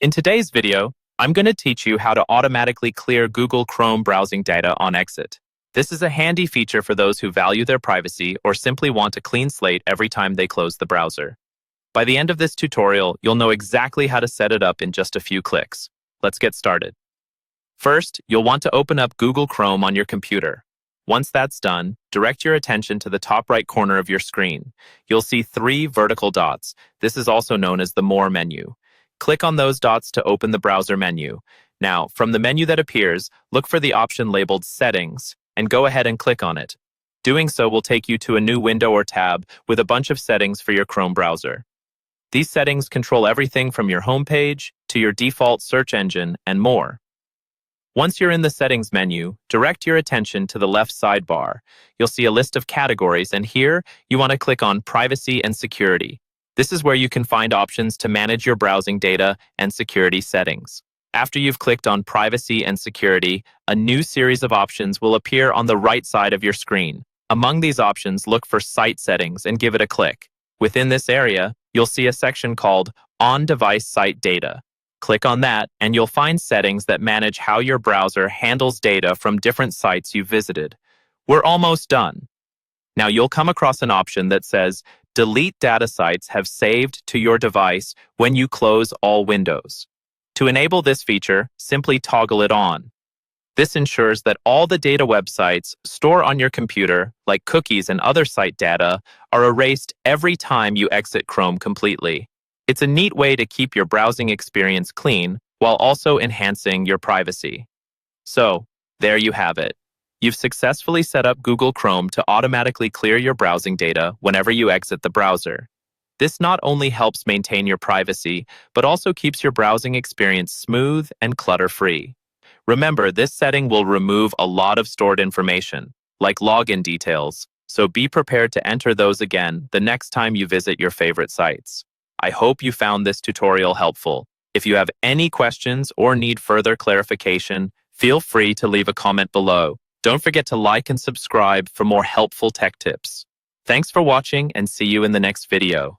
In today's video, I'm going to teach you how to automatically clear Google Chrome browsing data on exit. This is a handy feature for those who value their privacy or simply want a clean slate every time they close the browser. By the end of this tutorial, you'll know exactly how to set it up in just a few clicks. Let's get started. First, you'll want to open up Google Chrome on your computer. Once that's done, direct your attention to the top right corner of your screen. You'll see 3 vertical dots. This is also known as the More menu. Click on those dots to open the browser menu. Now, from the menu that appears, look for the option labeled Settings and go ahead and click on it. Doing so will take you to a new window or tab with a bunch of settings for your Chrome browser. These settings control everything from your home page to your default search engine and more. Once you're in the Settings menu, direct your attention to the left sidebar. You'll see a list of categories, and here you want to click on Privacy and Security. This is where you can find options to manage your browsing data and security settings. After you've clicked on Privacy and Security, a new series of options will appear on the right side of your screen. Among these options, look for Site Settings and give it a click. Within this area, you'll see a section called On-Device Site Data. Click on that, and you'll find settings that manage how your browser handles data from different sites you've visited. We're almost done. Now you'll come across an option that says, Delete data sites have saved to your device when you close all windows. To enable this feature, simply toggle it on. This ensures that all the data websites stored on your computer, like cookies and other site data, are erased every time you exit Chrome completely. It's a neat way to keep your browsing experience clean while also enhancing your privacy. So, there you have it. You've successfully set up Google Chrome to automatically clear your browsing data whenever you exit the browser. This not only helps maintain your privacy, but also keeps your browsing experience smooth and clutter-free. Remember, this setting will remove a lot of stored information, like login details, so be prepared to enter those again the next time you visit your favorite sites. I hope you found this tutorial helpful. If you have any questions or need further clarification, feel free to leave a comment below. Don't forget to like and subscribe for more helpful tech tips. Thanks for watching and see you in the next video.